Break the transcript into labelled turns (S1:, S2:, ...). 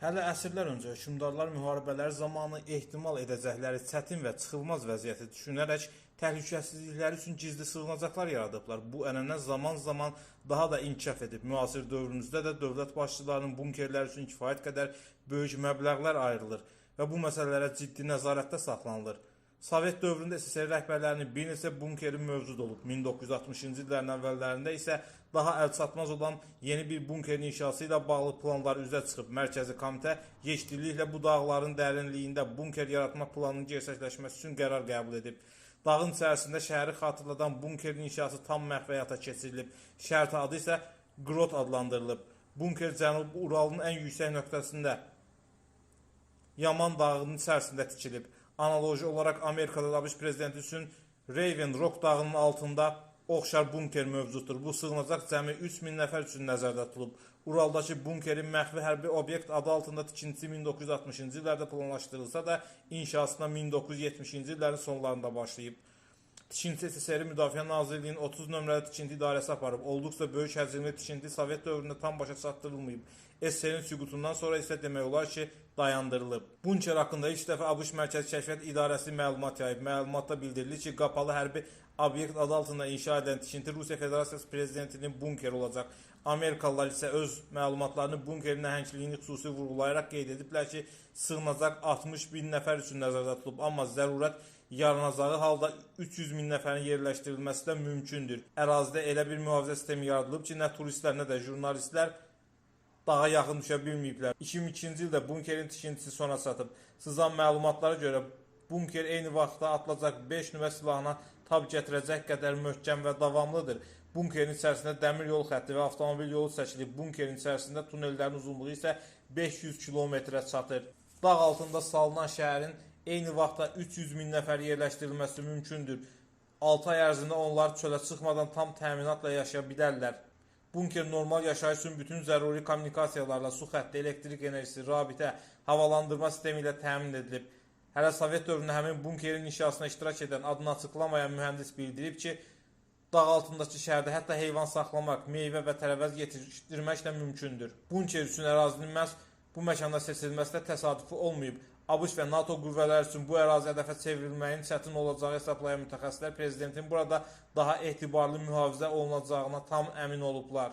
S1: Hələ əsrlər öncə hökmdarlar müharibələr zamanı ehtimal edəcəkləri çətin və çıxılmaz vəziyyəti düşünərək təhlükəsizlikləri üçün gizli sığınacaqlar yaradıblar. Bu ənənə zaman-zaman daha da inkişaf edib. Müasir dövrümüzdə də dövlət başçılarının bunkerlər üçün kifayət qədər böyük məbləğlər ayrılır və bu məsələlərə ciddi nəzarətdə saxlanılır. Sovet dövründə SSR rəhbərlərinin bir neçə bunkeri mövcud olub. 1960-cı illərin əvvəllərində isə daha əlçatmaz olan yeni bir bunkerin inşası ilə bağlı planlar üzə çıxıb. Mərkəzi komitə yekdilliklə bu dağların dərinliyində bunker yaratma planının gerçəkləşməsi üçün qərar qəbul edib. Dağın içərisində şəhəri xatırladan bunkerin inşası tam məhv həyata keçirilib. Şəhər adı isə Qrot adlandırılıb. Bunker Cənubi Uralın ən yüksək nöqtəsində Yaman dağının içərisində tikilib. Analoji olaraq Amerikada ABŞ prezidenti üçün Raven Rock dağının altında oxşar bunker mövcuddur. Bu sığınacaq cəmi 3000 nəfər üçün nəzərdə tutulub. Uraldakı bunkerin məxfi hərbi obyekt adı altında tikintisi 1960-cı illərdə planlaşdırılsa da inşasına 1970-ci illərin sonlarında başlayıb. Tikinti SSR Müdafiə Nazirliyinin 30 nömrəli tikinti idarəsi aparıb. Olduqca böyük həcmli tikinti Sovet dövründə tam başa çatdırılmayıb. SSR-in süqutundan sonra isə demək olar ki, dayandırılıb. Bunker haqqında ilk dəfə ABŞ Mərkəzi Kəşfiyyat İdarəsi məlumat yayıb. Məlumatda bildirilir ki, qapalı hərbi obyekt adı altında inşa edilən tikinti Rusiya Federasiyası prezidentinin bunkeri olacaq. Amerikalılar isə öz məlumatlarını bunkerin nəhəngliyini xüsusi vurğulayaraq qeyd ediblər ki, sığınacaq 60 bin nəfər üçün nəzərdə tutulub, amma zərurət yaranacağı halda 300 min nəfərin yerləşdirilməsi də mümkündür. Ərazidə elə bir mühafizə sistemi yaradılıb ki, nə turistlər, nə də jurnalistlər dağa yaxın düşə bilməyiblər. 2002-ci ildə bunkerin tikintisi sona çatıb. Sızan məlumatlara görə bunker eyni vaxtda atılacaq 5 nüvə silahına tab gətirəcək qədər möhkəm və davamlıdır. Bunkerin içərisində dəmir yol xətti və avtomobil yolu çəkilib. Bunkerin içərisində tunellərin uzunluğu isə 500 kilometrə çatır. Dağ altında salınan şəhərin eyni vaxtda 300 min nəfər yerləşdirilməsi mümkündür. 6 ay ərzində onlar çölə çıxmadan tam təminatla yaşaya bilərlər. Bunker normal yaşayış üçün bütün zəruri kommunikasiyalarla, su xətti, elektrik enerjisi, rabitə, havalandırma sistemi ilə təmin edilib. Hələ Sovet dövründə həmin bunkerin inşasına iştirak edən, adını açıqlamayan mühəndis bildirib ki, dağ altındakı şəhərdə hətta heyvan saxlamaq, meyvə və tərəvəz yetişdirmək də mümkündür. Bunker üçün ərazinin məhz bu məkanda seçilməsi də təsadüfi olmayıb. ABŞ və NATO qüvvələri üçün bu ərazi hədəfə çevrilməyin çətin olacağı hesablayan mütəxəssislər prezidentin burada daha etibarlı mühafizə olunacağına tam əmin olublar.